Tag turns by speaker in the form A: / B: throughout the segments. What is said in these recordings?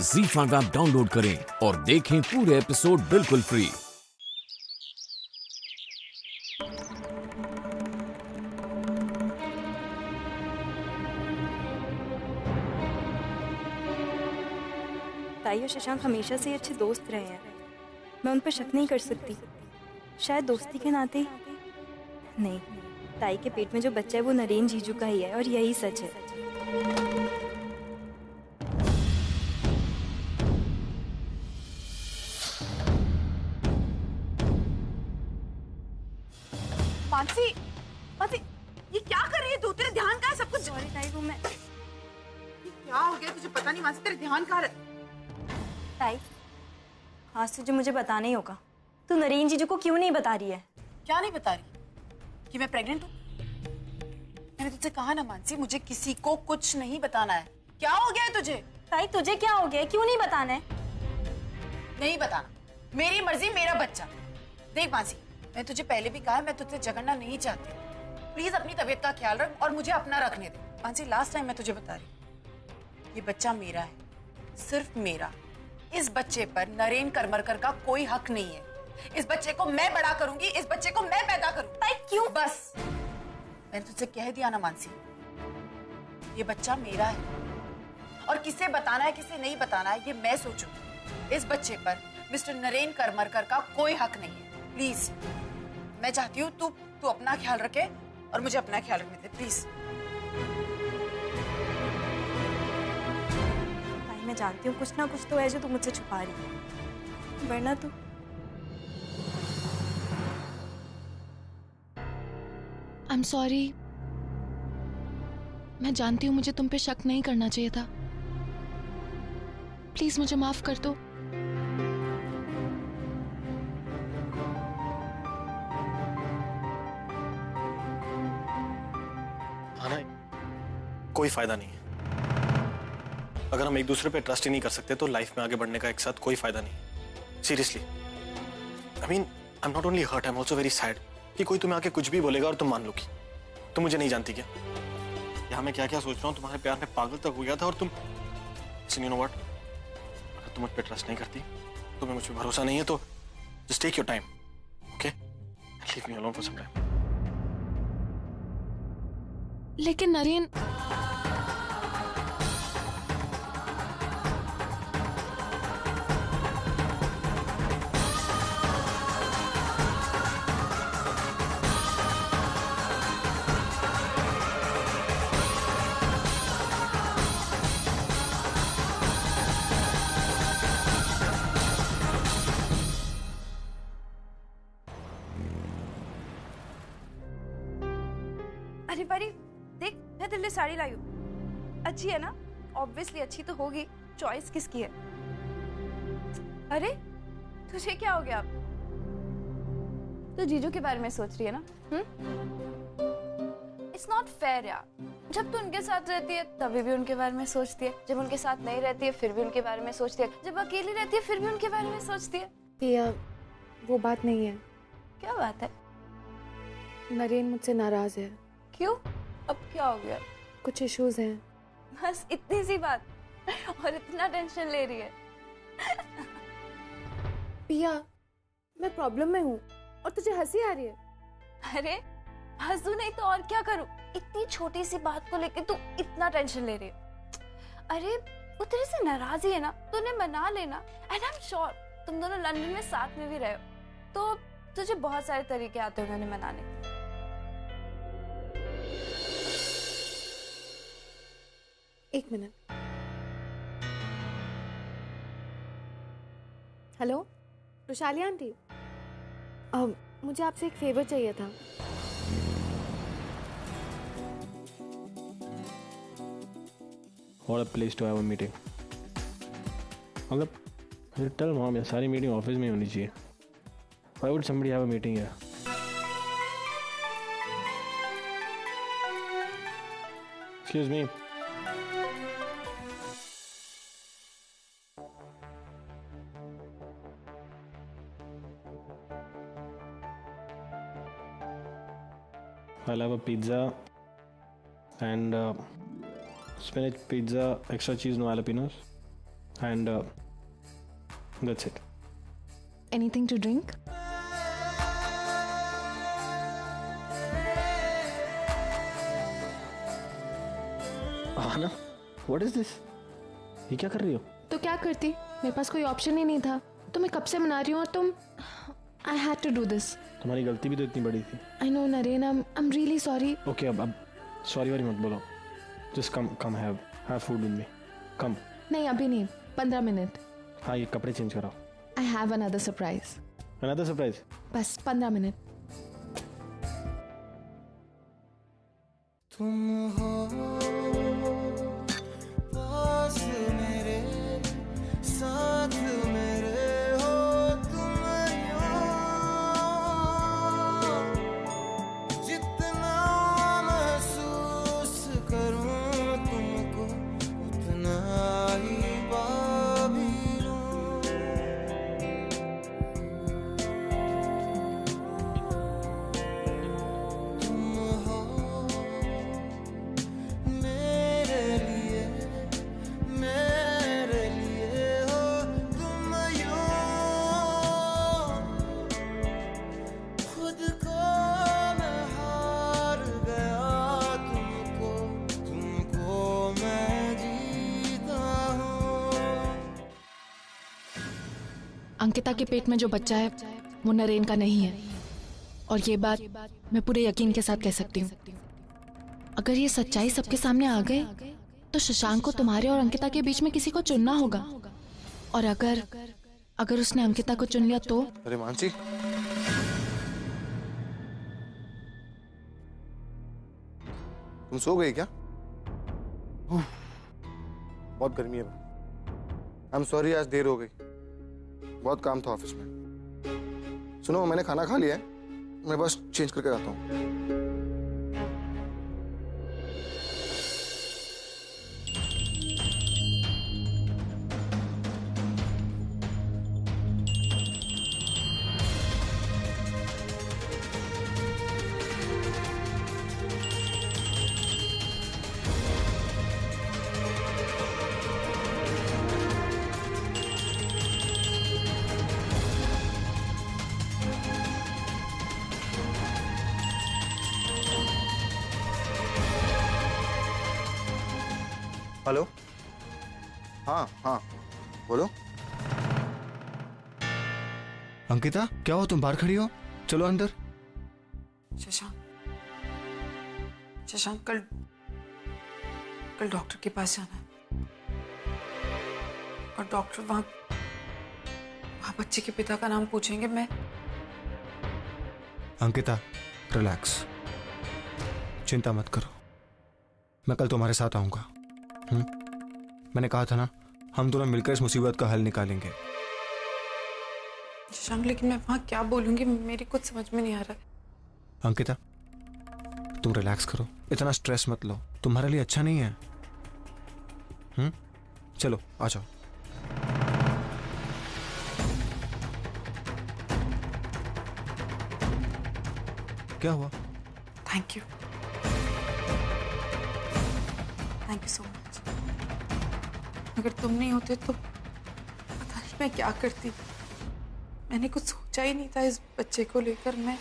A: ZEE5 app download करें और देखें पूरे एपिसोड बिल्कुल फ्री।
B: ताई और शशांक हमेशा से ही अच्छे दोस्त रहे हैं। मैं उन पर शक नहीं कर सकती। शायद दोस्ती के नाते नहीं, ताई के पेट में जो बच्चा है वो नरेन जीजू का ही है और यही सच है।
C: मानसी, मानसी, ये क्या कर रही है तू? तेरा ध्यान कहाँ है? सब कुछ
B: सॉरी ताई, वो मैं
C: ये क्या हो गया तुझे पता नहीं? मानसी तेरा ध्यान कहाँ है?
B: ताई, आज तुझे मुझे बताना ही होगा। तू नरेन जीजू को क्यों नहीं बता रही है?
C: क्या नहीं बता रही कि मैं प्रेग्नेंट हूँ? मैंने तुझसे कहा ना मानसी, मुझे किसी को कुछ नहीं बताना है। क्या हो गया है तुझे?
B: ताई तुझे क्या हो गया? क्यों नहीं बताना है?
C: नहीं बताना, मेरी मर्जी, मेरा बच्चा। देख मानसी, मैं तुझे पहले भी कहा है, मैं तुझसे झगड़ना नहीं चाहती। प्लीज अपनी तबीयत का ख्याल रख और मुझे अपना रखने दे। मानसी, लास्ट टाइम मैं तुझे बता रही हूँ, ये बच्चा मेरा है, सिर्फ मेरा। इस बच्चे पर नरेन करमरकर का कोई हक नहीं है। इस बच्चे को मैं बड़ा करूंगी, इस बच्चे को मैं पैदा करूंगी।
B: ताई क्यों?
C: बस मैंने तुझसे कह दिया ना मानसी, ये बच्चा मेरा है और किसे बताना है किसे नहीं बताना है ये मैं सोचूंगी। इस बच्चे पर मिस्टर नरेन करमरकर का कोई हक नहीं है। प्लीज, मैं चाहती हूँ तू अपना ख्याल रखे और मुझे अपना ख्याल रखने दे, प्लीज।
B: ताई मैं जानती हूँ कुछ ना कुछ तो है जो तू मुझसे छुपा रही है, वरना तू
D: I'm sorry। मैं जानती हूँ मुझे तुम पे शक नहीं करना चाहिए था। प्लीज मुझे माफ कर दो।
E: आना कोई फायदा नहीं है। अगर हम एक दूसरे पे ट्रस्ट ही नहीं कर सकते तो लाइफ में आगे बढ़ने का एक साथ कोई फायदा नहीं। Seriously, I mean, I am not only hurt, I am also very sad कि कोई तुम्हें आके कुछ भी बोलेगा और तुम मान लो कि तुम मुझे नहीं जानती क्या? यहाँ मैं क्या क्या सोच रहा हूँ, तुम्हारे प्यार में पागल तक हो गया था। और तुम, यू नो व्हाट, अगर तुम मुझ पे ट्रस्ट नहीं करती, तुम्हें मुझ पे भरोसा नहीं है तो just take your time, okay? Leave me alone for some time.
D: लेकिन नरेन,
B: अरे परी देख, मैं तेरे लिए साड़ी लाई हूँ। अच्छी है ना? ऑब्वियसली अच्छी तो होगी, चॉइस किसकी है? अरे तुझे क्या हो गया? तो जीजू के बारे में सोच रही है ना? इट्स नॉट फेयर यार। जब तू उनके साथ रहती है तभी भी उनके बारे में सोचती है, जब उनके साथ नहीं रहती है फिर भी उनके बारे में सोचती है, जब अकेली रहती है फिर भी उनके बारे में सोचती है।
F: पिया, वो बात नहीं है।
B: क्या बात है?
F: नरेन मुझसे नाराज है।
B: क्यों? अब क्या हो गया?
F: कुछ इश्यूज हैं।
B: बस इतनी सी बात और इतना टेंशन ले रही है?
F: पिया, मैं प्रॉब्लम में हूँ और तुझे हंसी आ रही है।
B: अरे हंसू नहीं तो और क्या करूं? इतनी छोटी सी बात को लेके तू इतना टेंशन ले रही है। अरे वो तेरे से नाराज ही है ना, तो उन्हें मना लेना। एंड आई एम श्योर तुम दोनों लंदन में साथ में भी रहे हो तो तुझे बहुत सारे तरीके आते होंगे उन्हें मनाने के।
F: एक मिनट। हेलो रुशाली आंटी, मुझे आपसे एक फेवर चाहिए था।
G: What a place to have a meeting. मतलब टेल मॉम, ये सारी मीटिंग ऑफिस में होनी चाहिए। Why would somebody have a meeting here? Excuse me. I'll have a pizza and spinach pizza, extra cheese, no jalapenos. and that's it.
D: Anything to drink?
G: आना, what is this? ये क्या कर रही हो?
D: तो क्या करती, मेरे पास कोई ऑप्शन ही नहीं था। तो मैं कब से मना रही हूँ और तुम I had to do this.
G: तुम्हारी गलती भी तो इतनी बड़ी थी।
D: I know Naren, I'm really sorry.
G: Okay, अब सॉरी वारी मत बोलो। Just come have food with me. Come.
D: नहीं अभी नहीं, 15 मिनट।
G: हाँ ये कपड़े चेंज कराओ।
D: I have another surprise.
G: Another surprise.
D: बस 15 मिनट।
H: तुम हो पास मेरे, साथ मेरे हो तुम यूं, जितना महसूस करूं तुमको उतना ही पा भी लूं। तुम हो मेरे लिए हो तुम यूं, खुद को मैं हार गया तुमको मैं जीता हूँ।
D: अंकिता के पेट में जो बच्चा है वो नरेन का नहीं है, और ये बात मैं पूरे यकीन के साथ कह सकती हूँ। अगर ये सच्चाई सबके सामने आ गए तो शशांक को तुम्हारे और अंकिता के बीच में किसी को चुनना होगा, और अगर उसने अंकिता को चुन लिया तो
I: अरे मानसी, तुम सो गई क्या? बहुत गर्मी है। आई एम सॉरी, आज देर हो गई, बहुत काम था ऑफिस में। सुनो, मैंने खाना खा लिया है, मैं बस चेंज करके आता हूँ। हेलो, हाँ बोलो। अंकिता, क्या हो, तुम बाहर खड़ी हो? चलो अंदर।
C: शशांक कल डॉक्टर के पास जाना है, और डॉक्टर वहां बच्चे के पिता का नाम पूछेंगे। मैं
I: अंकिता, रिलैक्स, चिंता मत करो, मैं कल तुम्हारे साथ आऊंगा। मैंने कहा था ना, हम दोनों मिलकर इस मुसीबत का हल निकालेंगे।
C: शशांक, लेकिन मैं वहां क्या बोलूंगी, मेरी कुछ समझ में नहीं आ रहा है।
I: अंकिता, तुम रिलैक्स करो, इतना स्ट्रेस मत लो, तुम्हारे लिए अच्छा नहीं है। चलो आ जाओ। क्या हुआ?
C: Thank you so much. अगर तुम नहीं होते तो पता नहीं मैं क्या करती। मैंने कुछ सोचा ही नहीं था इस बच्चे को लेकर। मैं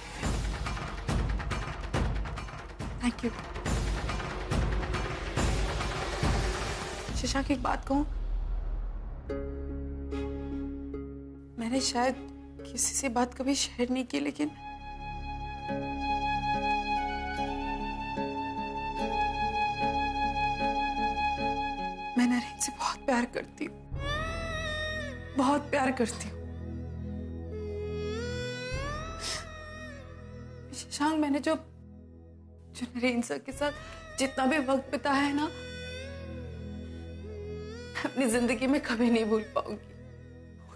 C: थैंक यू। शशांक, एक बात कहूं, मैंने शायद किसी से बात कभी शेयर नहीं की, लेकिन मैं नरेन से बहुत प्यार करती हूँ, बहुत प्यार करती हूँ। शशांक, मैंने जो नरेन सर के साथ जितना भी वक्त बिताया है ना, अपनी जिंदगी में कभी नहीं भूल पाऊंगी।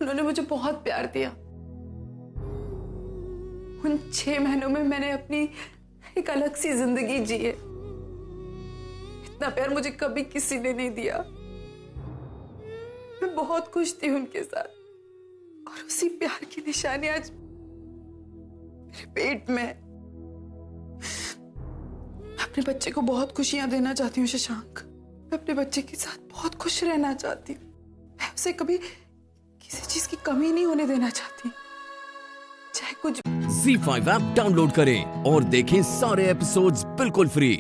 C: उन्होंने मुझे बहुत प्यार दिया। उन 6 महीनों में मैंने अपनी एक अलग सी जिंदगी जी है। इतना प्यार मुझे कभी किसी ने नहीं दिया। मैं बहुत खुश थी उनके साथ, और उसी प्यार की निशानी आज मेरे पेट में है। मैं अपने बच्चे को बहुत खुशियां देना चाहती हूँ शशांक। मैं अपने बच्चे के साथ बहुत खुश रहना चाहती हूँ। मैं आपसे कभी किसी चीज की कमी नहीं होने देना चाहती, चाहे कुछ।
A: ZEE5 ऐप डाउनलोड करें और देखें सारे एपिसोड्स बिल्कुल फ्री।